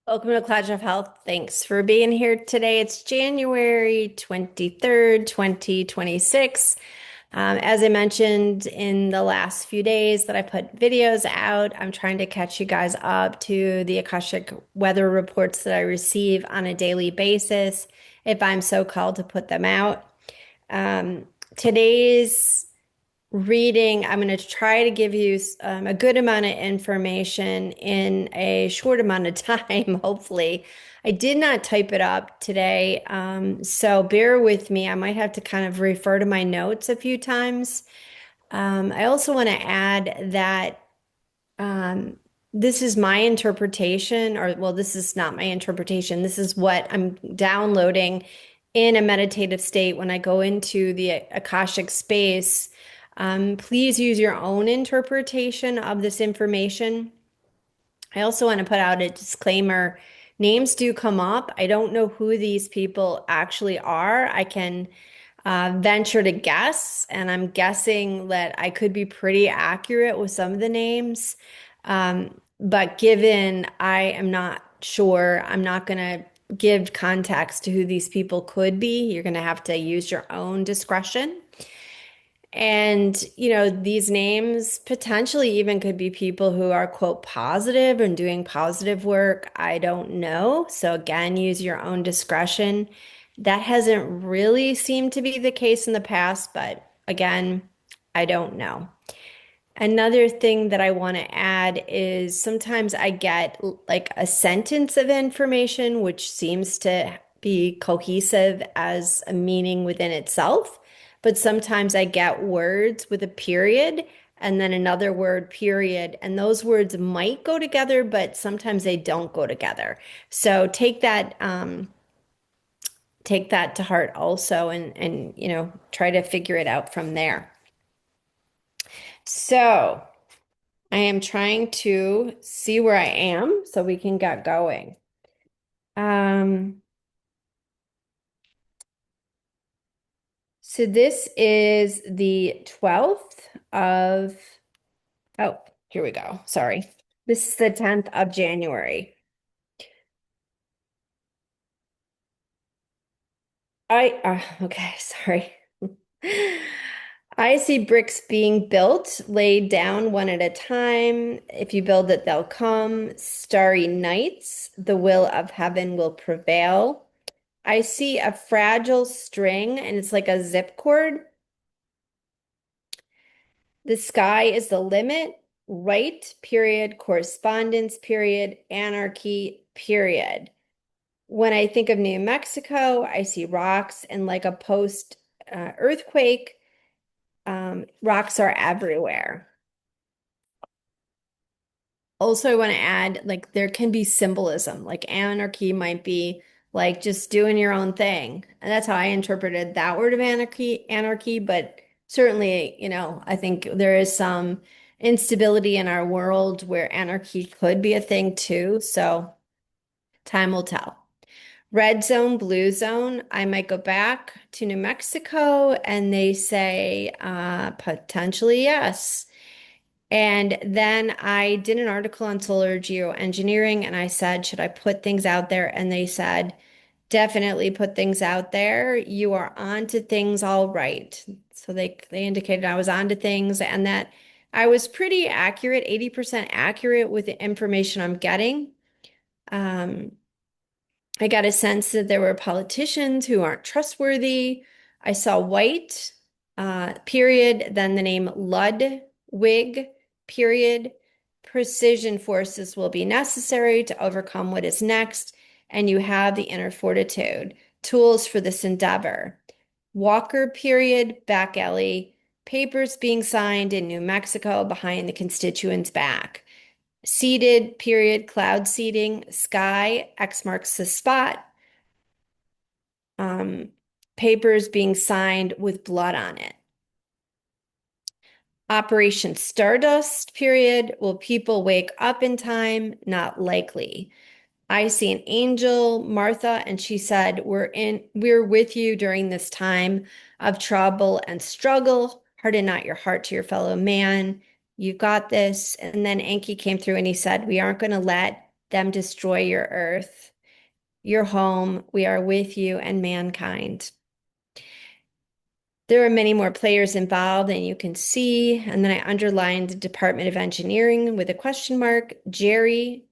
Welcome to Clash of Health. Thanks for being here today. It's January 23rd, 2026. As I mentioned in the last few days that I put videos out, I'm trying to catch you guys up to the Akashic weather reports that I receive on a daily basis, if I'm so called to put them out. Today's reading, I'm going to try to give you a good amount of information in a short amount of time, hopefully. I did not type it up today, so bear with me. I might have to kind of refer to my notes a few times. I also want to add that um, this is my interpretation, or well, this is not my interpretation. This is what I'm downloading in a meditative state when I go into the Akashic space. Please use your own interpretation of this information. I also want to put out a disclaimer. Names do come up. I don't know who these people actually are. I can venture to guess, and I'm guessing that I could be pretty accurate with some of the names. But given I am not sure, I'm not going to give context to who these people could be. You're going to have to use your own discretion. And, these names potentially even could be people who are, quote, positive and doing positive work. I don't know. So, again, use your own discretion. That hasn't really seemed to be the case in the past, but again, I don't know. Another thing that I want to add is sometimes I get like a sentence of information which seems to be cohesive as a meaning within itself, but sometimes I get words with a period and then another word, period, and those words might go together, but sometimes they don't go together. So take that to heart also and try to figure it out from there. So I am trying to see where I am so we can get going. Um, so this is the 12th of, oh, here we go. Sorry. This is the 10th of January. Okay, sorry. I see bricks being built, laid down one at a time. If you build it, they'll come. Starry nights, the will of heaven will prevail. I see a fragile string and it's like a zip cord. The sky is the limit, right, period, correspondence, period, anarchy, period. When I think of New Mexico, I see rocks and like a post earthquake, rocks are everywhere. Also, I want to add, like, there can be symbolism. Like, anarchy might be like just doing your own thing. And that's how I interpreted that word of anarchy. But certainly, I think there is some instability in our world where anarchy could be a thing too. So time will tell. Red zone, blue zone, I might go back to New Mexico and they say potentially yes. And then I did an article on solar geoengineering and I said, should I put things out there? And they said, definitely put things out there. You are on to things all right. So they indicated I was on to things and that I was pretty accurate, 80% accurate with the information I'm getting. Um, I got a sense that there were politicians who aren't trustworthy. I saw white, period, then the name Ludwig, period. Precision forces will be necessary to overcome what is next, and you have the inner fortitude. Tools for this endeavor. Walker, period, back alley. Papers being signed in New Mexico behind the constituent's back. Seated, period, cloud seating, sky, X marks the spot. Um, Papers being signed with blood on it. Operation Stardust, period. Will people wake up in time? Not likely. I see an angel, Martha, and she said, we're with you during this time of trouble and struggle. Harden not your heart to your fellow man. You got this. And then Enki came through and he said, we aren't going to let them destroy your earth, your home. We are with you and mankind. There are many more players involved than you can see. And then I underlined the Department of Engineering with a question mark, Jerry,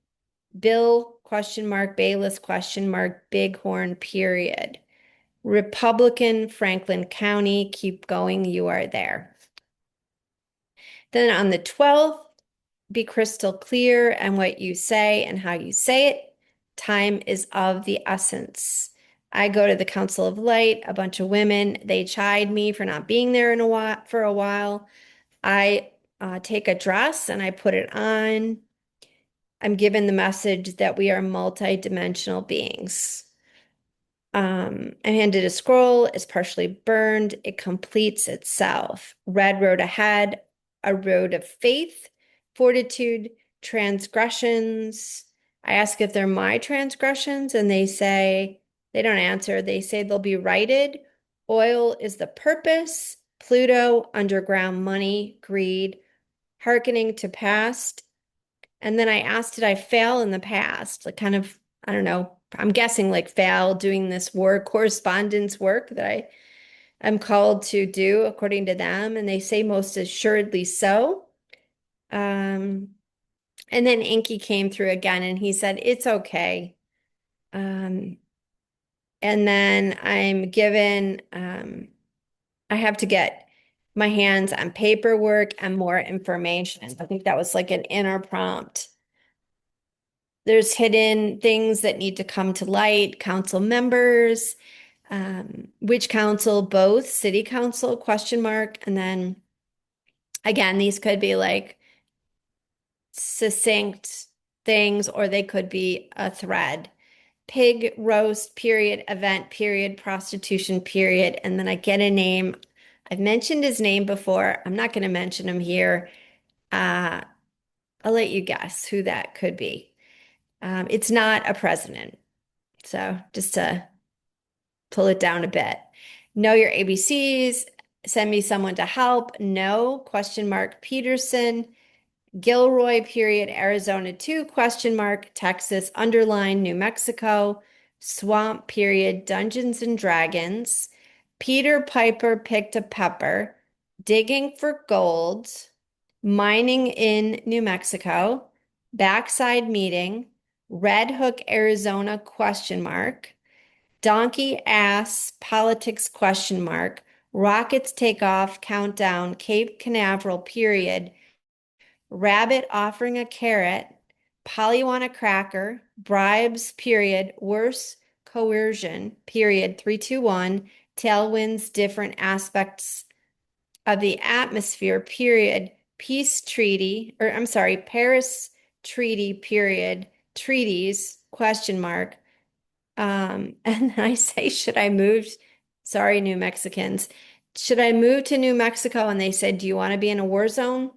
Bill, question mark, Bayless, question mark, Bighorn, period. Republican, Franklin County, keep going, you are there. Then on the 12th, be crystal clear and what you say and how you say it. Time is of the essence. I go to the Council of Light, a bunch of women, they chide me for not being there for a while. I take a dress and I put it on. I'm given the message that we are multi-dimensional beings. I'm handed a scroll, it's partially burned, it completes itself. Red road ahead, a road of faith, fortitude, transgressions. I ask if they're my transgressions, and they don't answer. They say they'll be righted. Oil is the purpose, Pluto, underground money, greed, hearkening to past. And then I asked, did I fail in the past? Like kind of, I don't know, I'm guessing like fail doing this work, correspondence work that I'm called to do according to them. And they say most assuredly so. Um, and then Inky came through again and he said, it's okay. Um, and then I have to get my hands on paperwork and more information. I think that was like an inner prompt. There's hidden things that need to come to light, council members, which council, both city council, question mark. And then again, these could be like succinct things, or they could be a thread. Pig roast, period, event, period, prostitution, period. And then I get a name. I've mentioned his name before. I'm not going to mention him here. Uh, I'll let you guess who that could be. It's not a president. So just to pull it down a bit. Know your ABCs. Send me someone to help. No, question mark, Peterson. Gilroy, period, Arizona 2, question mark, Texas, underline, New Mexico. Swamp, period, Dungeons and Dragons. Peter Piper picked a pepper. Digging for gold. Mining in New Mexico. Backside meeting. Red Hook, Arizona, question mark. Donkey ass politics question mark. Rockets take off countdown Cape Canaveral period. Rabbit offering a carrot. Polly want a cracker. Bribes period. Worse coercion period. 321. Tailwinds different aspects of the atmosphere period. Peace treaty or I'm sorry, Paris treaty period. Treaties question mark. And I say, should I move? Sorry, New Mexicans. Should I move to New Mexico? And they said, do you want to be in a war zone?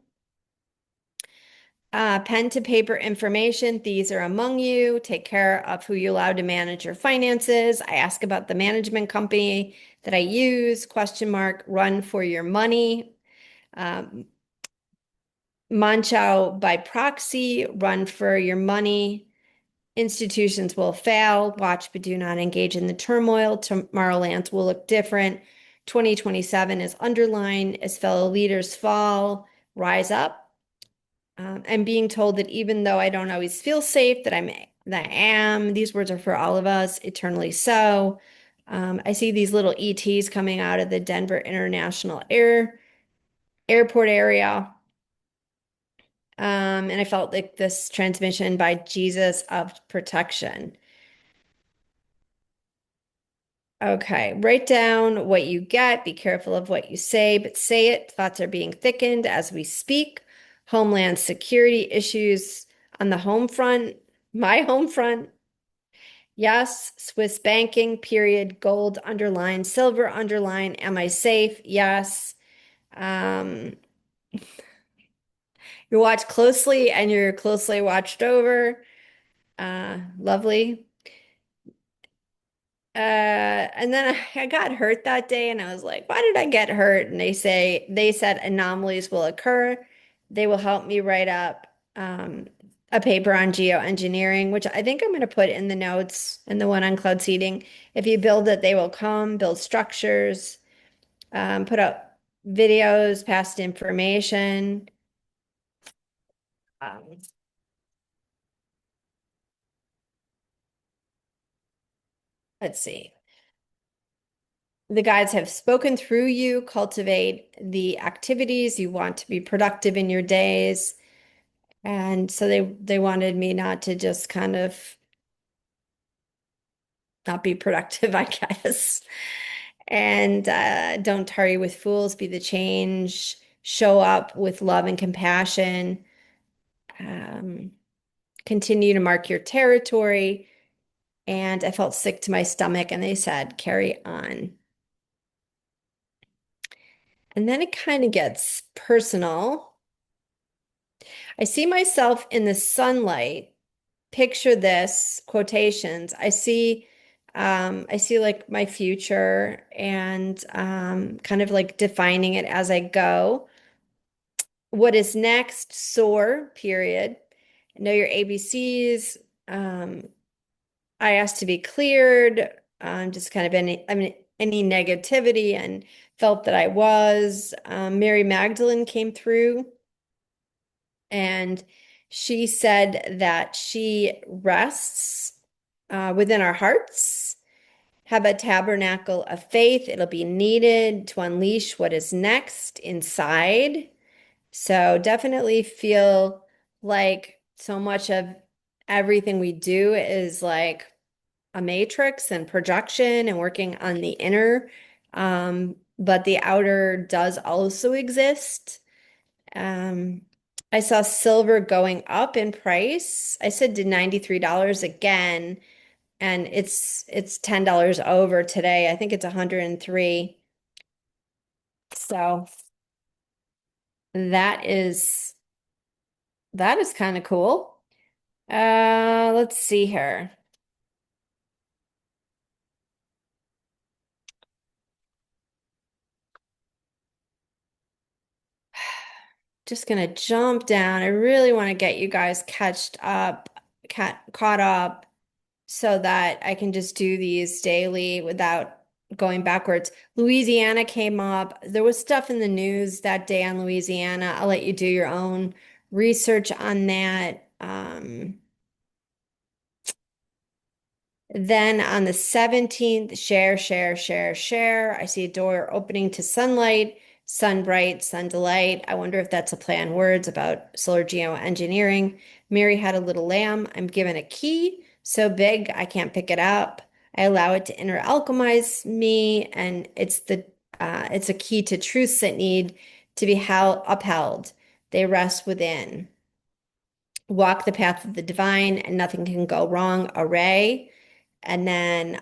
Pen to paper information. These are among you. Take care of who you allow to manage your finances. I ask about the management company that I use. Question mark. Run for your money. Munch out by proxy. Run for your money. Institutions will fail. Watch but do not engage in the turmoil. Tomorrowland will look different. 2027 is underlined as fellow leaders fall. Rise up. I'm being told that even though I don't always feel safe, that I am. These words are for all of us, eternally so. I see these little ETs coming out of the Denver International Airport area. And I felt like this transmission by Jesus of protection. Okay, write down what you get. Be careful of what you say, but say it. Thoughts are being thickened as we speak. Homeland security issues on the home front, my home front. Yes, Swiss banking, period, gold underline, silver underline. Am I safe? Yes. Um, you're watched closely and you're closely watched over. Lovely. And then I got hurt that day and I was like, why did I get hurt? And they said anomalies will occur. They will help me write up a paper on geoengineering, which I think I'm going to put in the notes and the one on cloud seeding. If you build it, they will come, build structures, put out videos, past information. Um, let's see. The guides have spoken through you, cultivate the activities you want to be productive in your days. And so they wanted me not to just kind of not be productive, I guess. And don't tarry with fools, be the change, show up with love and compassion, um, continue to mark your territory. And I felt sick to my stomach, and they said, carry on. And then it kind of gets personal. I see myself in the sunlight. Picture this, quotations. I see like my future and kind of like defining it as I go. What is next? Soar, period. Know your ABCs. Um, I asked to be cleared. Just kind of any negativity and felt that I was. Mary Magdalene came through and she said that she rests within our hearts. Have a tabernacle of faith. It'll be needed to unleash what is next inside. So definitely feel like so much of everything we do is like a matrix and projection and working on the inner. But the outer does also exist. Um, I saw silver going up in price. I said to $93 again, and it's $10 over today. I think it's 103. So that is that is kind of cool. Let's see here. Just gonna jump down. I really want to get you guys catched up, caught up, so that I can just do these daily without going backwards. Louisiana came up. There was stuff in the news that day on Louisiana. I'll let you do your own research on that. Then on the 17th, share, share, share, share. I see a door opening to sunlight, sun bright, sun delight. I wonder if that's a play on words about solar geoengineering. Mary had a little lamb. I'm given a key so big I can't pick it up. I allow it to inner alchemize me, and it's a key to truths that need to be upheld. They rest within. Walk the path of the divine, and nothing can go wrong. Array. And then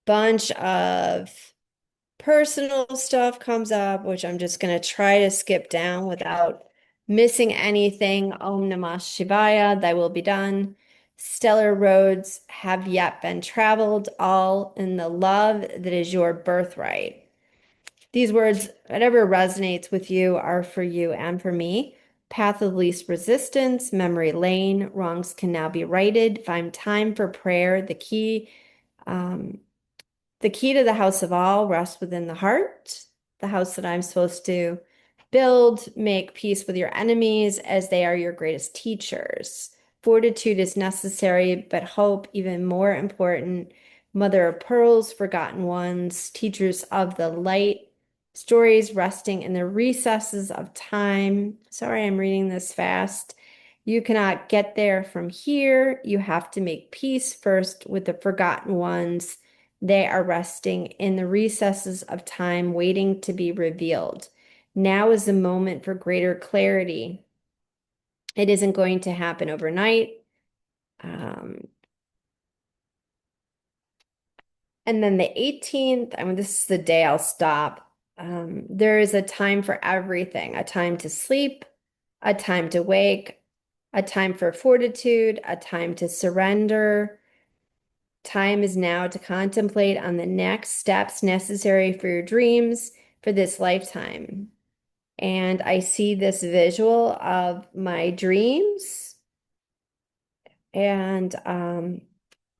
bunch of personal stuff comes up, which I'm just going to try to skip down without missing anything. Om Namah Shivaya, thy will be done. Stellar roads have yet been traveled, all in the love that is your birthright. These words, whatever resonates with you, are for you and for me. Path of least resistance, memory lane, wrongs can now be righted. Find time for prayer. Um, the key to the house of all rests within the heart, the house that I'm supposed to build. Make peace with your enemies as they are your greatest teachers. Fortitude is necessary, but hope even more important. Mother of pearls, forgotten ones, teachers of the light, stories resting in the recesses of time. Sorry, I'm reading this fast. You cannot get there from here. You have to make peace first with the forgotten ones. They are resting in the recesses of time, waiting to be revealed. Now is the moment for greater clarity. It isn't going to happen overnight. Um, and then the 18th, I mean, this is the day I'll stop. There is a time for everything, a time to sleep, a time to wake, a time for fortitude, a time to surrender. Time is now to contemplate on the next steps necessary for your dreams for this lifetime. And I see this visual of my dreams, and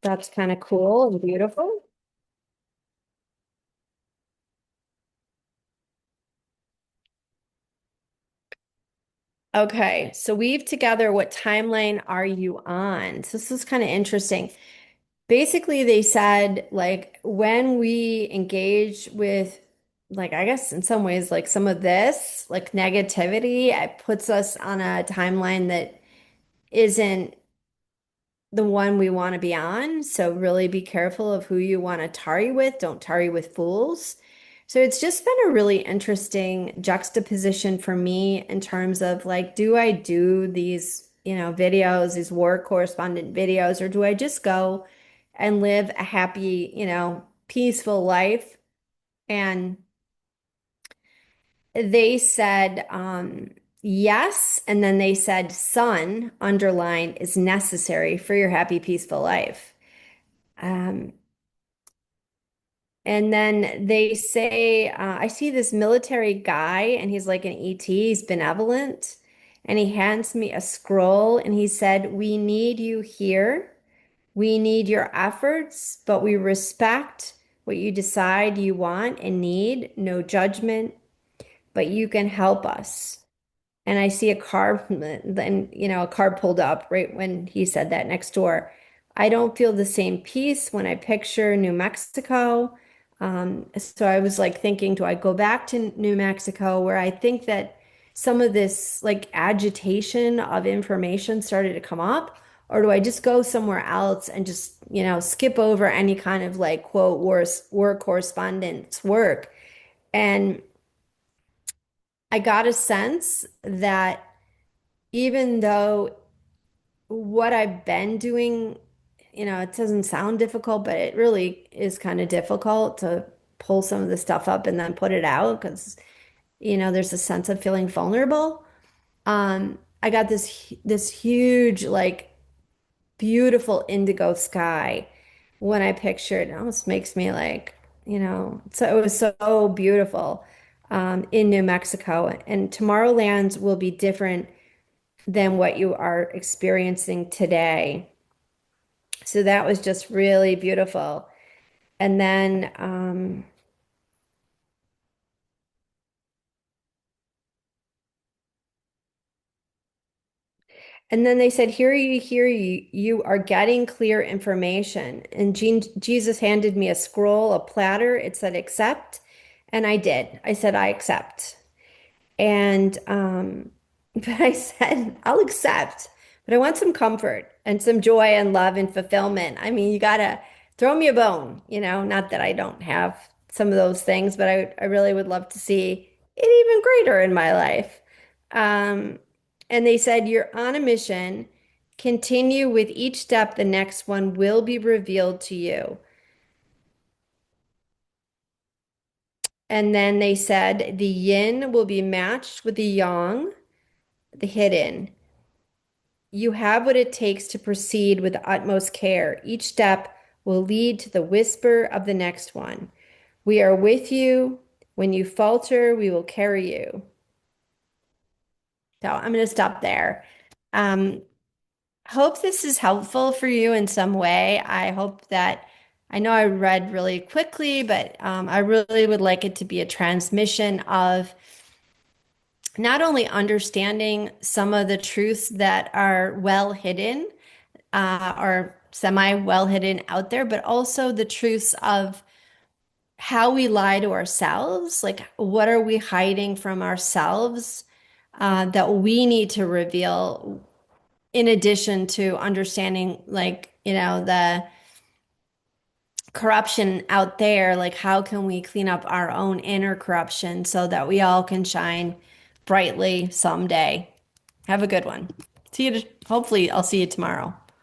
that's kind of cool and beautiful. Okay, so weave together, what timeline are you on? So this is kind of interesting. Basically, they said like when we engage with, like, I guess in some ways, like some of this, like negativity, it puts us on a timeline that isn't the one we want to be on. So really be careful of who you want to tarry with. Don't tarry with fools. So it's just been a really interesting juxtaposition for me in terms of like, do I do these, videos, these war correspondent videos, or do I just go and live a happy, peaceful life? And they said, yes. And then they said, sun, underline, is necessary for your happy, peaceful life. Um, and then they say, I see this military guy, and he's like an ET, he's benevolent, and he hands me a scroll, and he said, we need you here. We need your efforts, but we respect what you decide you want and need. No judgment, but you can help us. And I see a car, then, a car pulled up right when he said that next door. I don't feel the same peace when I picture New Mexico. So I was like thinking, do I go back to New Mexico where I think that some of this like agitation of information started to come up? Or do I just go somewhere else and just, skip over any kind of like quote war correspondence work? And I got a sense that even though what I've been doing, it doesn't sound difficult, but it really is kind of difficult to pull some of the stuff up and then put it out because, there's a sense of feeling vulnerable. I got this huge, like beautiful indigo sky when I pictured, it almost makes me like, so it was so beautiful in New Mexico. And Tomorrowlands will be different than what you are experiencing today. So that was just really beautiful. And then, they said, here you are getting clear information. And Jesus handed me a scroll, a platter. It said, accept. And I did. I said, I accept. And but I said, I'll accept, but I want some comfort and some joy and love and fulfillment. I mean, you gotta throw me a bone, not that I don't have some of those things, but I really would love to see it even greater in my life. Um, and they said, you're on a mission. Continue with each step. The next one will be revealed to you. And then they said, the yin will be matched with the yang, the hidden. You have what it takes to proceed with the utmost care. Each step will lead to the whisper of the next one. We are with you. When you falter, we will carry you. So I'm going to stop there. Um, hope this is helpful for you in some way. I hope that I know I read really quickly, but I really would like it to be a transmission of not only understanding some of the truths that are well hidden or semi well hidden out there, but also the truths of how we lie to ourselves. Like, what are we hiding from ourselves that we need to reveal, in addition to understanding, like, the corruption out there? Like, how can we clean up our own inner corruption so that we all can shine brightly someday? Have a good one. See you. Hopefully, I'll see you tomorrow.